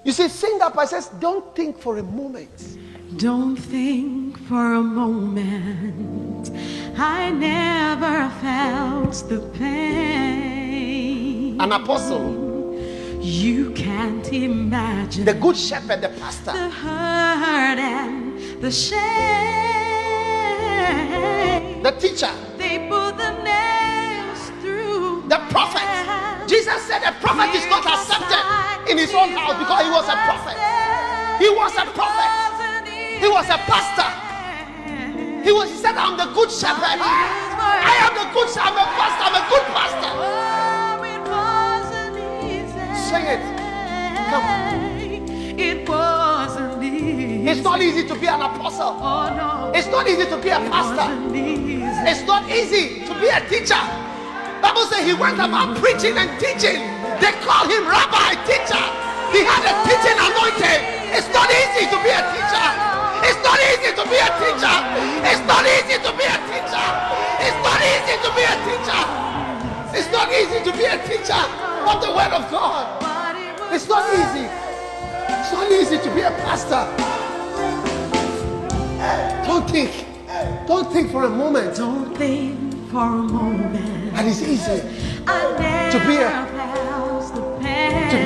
You see, sing that part says, don't think for a moment. Don't think for a moment. I never felt the pain. An apostle. You can't imagine The good shepherd, the pastor. the hurt and the shame. The teacher. They put the nails through The prophet. Jesus said a prophet is not accepted in his own house because he was a prophet. He was a prophet. He was a pastor. He said, I'm the good shepherd. I am the good shepherd. I'm a pastor. I'm a good pastor. Sing it. Come. It wasn't easy. It's not easy to be an apostle. Oh, no. It's not easy to be a pastor. It's not easy to be a teacher. Bible says he went about preaching and teaching. They called him rabbi, teacher. He had a teaching anointing. It's not easy to be a teacher. It's not easy to be a teacher. It's not easy to be a teacher. It's not easy to be a teacher. It's not easy to be a teacher of the word of God. It's not easy. It's not easy to be a pastor. Don't think for a moment. Don't think for a moment. And it's easy to be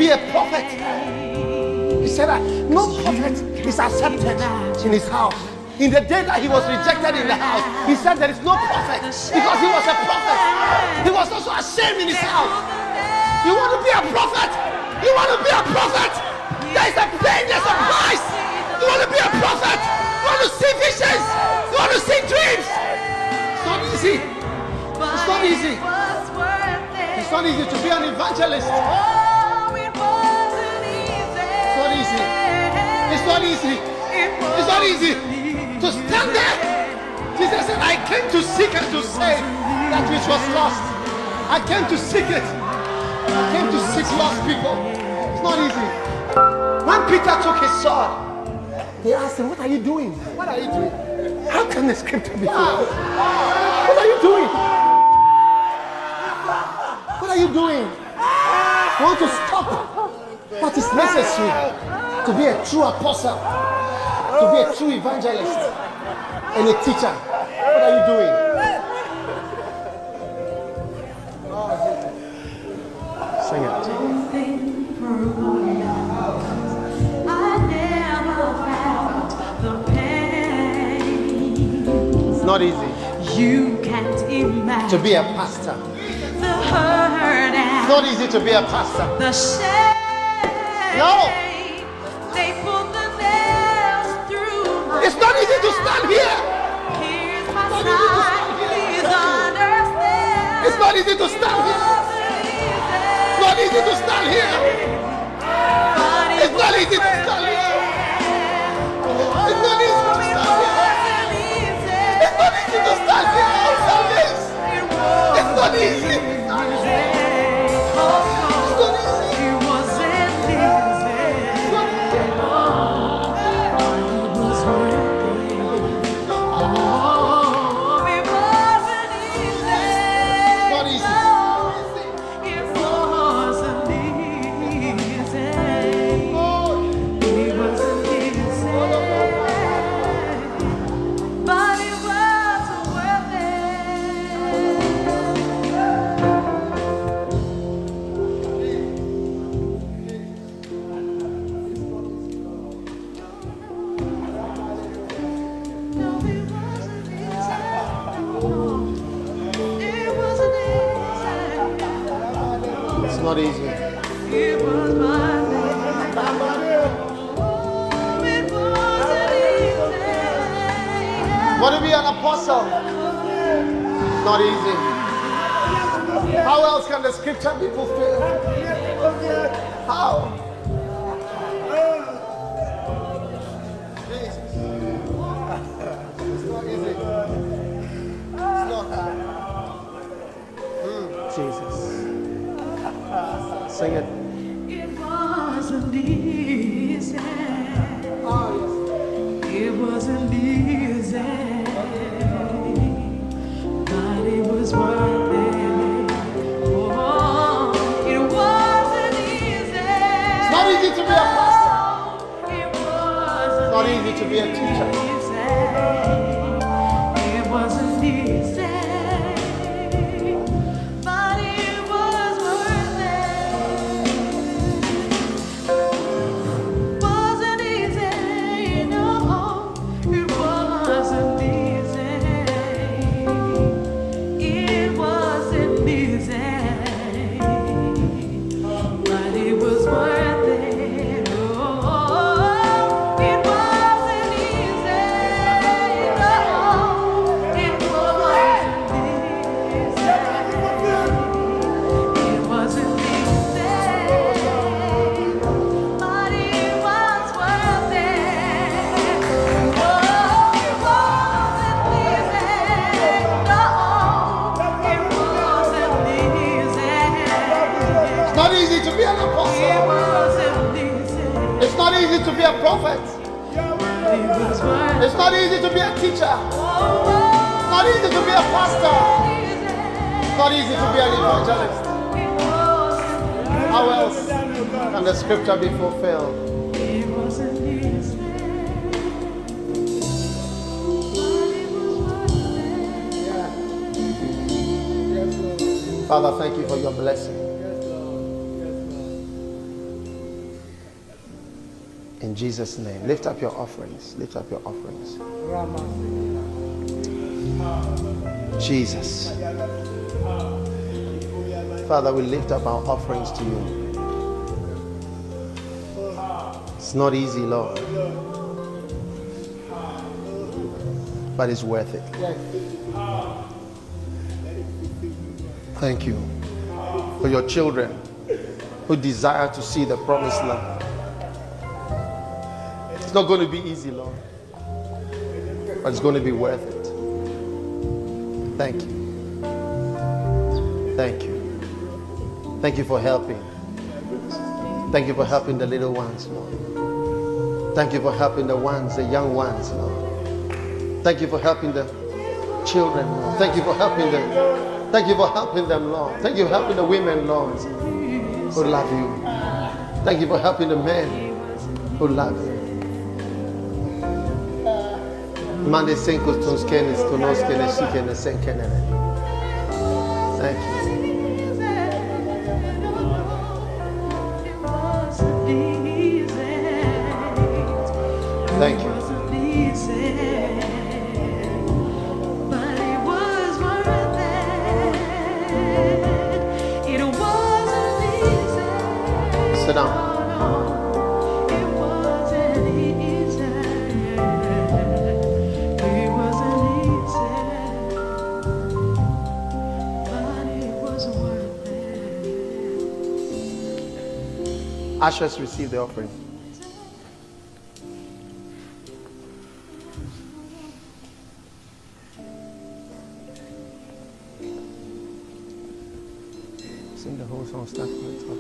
a prophet. He said that no prophet is accepted in his house. In the day that he was rejected in the house, he said there is no prophet because he was a prophet. He was also ashamed in his house. You want to be a prophet? You want to be a prophet? There is a pain, there's a price. You want to be a prophet? You want to see visions? You want to see dreams? It's not easy. It's not easy. It's not easy to be an evangelist. It's not easy. It's not easy. It's not easy to stand there. Jesus said, I came to seek and to save that which was lost. I came to seek it. I came to seek lost people. It's not easy. When Peter took his sword, they asked him, what are you doing? What are you doing? How can the scripture be fulfilled? What are you doing? What are you doing? You want to stop what is necessary to be a true apostle, to be a true evangelist and a teacher. What are you doing? Sing it. It's not easy. You can't imagine to be a pastor. The hurt and it's not easy to be a pastor. The shame. No. They put the nails through. It's not easy to stand here. Here's my side. Please understand. It's not easy to stand here. It's not easy to stand here. It's not easy to stand here. It's not easy to stand here. It's not easy to stand here on Sundays. It's not easy. Not easy. Want to be an apostle? Not easy. How else can the scripture be fulfilled? How? Jesus. It's not easy. It's not. Jesus. Sing it. It wasn't easy. Oh, yes. It wasn't easy. But it was worth it. Oh, it wasn't easy. It's not easy to be a teacher. It wasn't easy, but it was worth it. Wasn't easy, no, it wasn't easy. It wasn't easy, but it was worth it. It's not easy to be a prophet. It's not easy to be a teacher. It's not easy to be a pastor. It's not easy to be an evangelist. How else can the scripture be fulfilled? Father, thank you for your blessing. In Jesus' name, lift up your offerings. Lift up your offerings. Jesus. Father, we lift up our offerings to you. It's not easy, Lord, but it's worth it. Thank you for your children who desire to see the promised land. It's not going to be easy, Lord, but it's going to be worth it. Thank you. Thank you. Thank you for helping. Thank you for helping the little ones, Lord. Thank you for helping the ones, the young ones, Lord. Thank you for helping the children, Lord. Thank you for helping them. Thank you for helping them, Lord. Thank you for helping the women, Lord, who love you. Thank you for helping the men who love you. Mande senko tonskenes tonoskene shikene senkene. Thank you. Thank you. But it was worth it. It wasn't easy. Sit down. It wasn't easy. It wasn't easy. But it was worth it. Ushers, receive the offering. Sing the whole song, start from the top.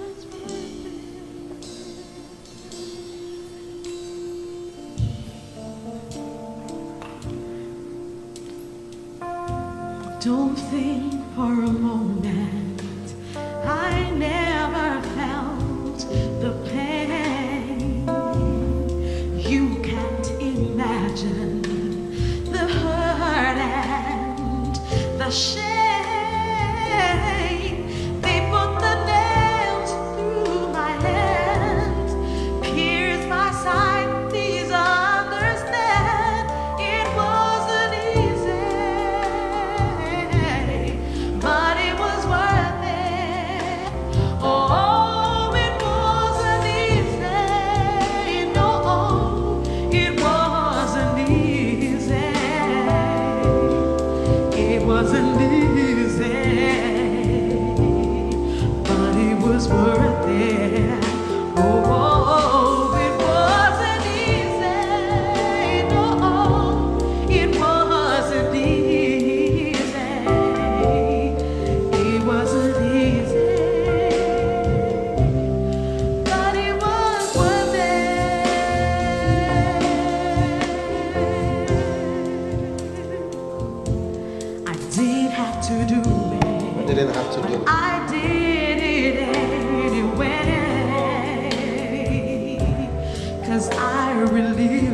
Don't think for a moment I never felt the pain. You can't imagine the hurt and the shame. They put the nails through my hands, pierced my side. Please understand, it wasn't easy, but it was worth it. Oh, it wasn't easy. No, it wasn't easy. It wasn't easy, but it was worth it. Oh, it wasn't easy. No, it wasn't easy. It wasn't easy, but it was worth it. I did have to do it. I didn't have to do it. I did it anyway, 'cause I really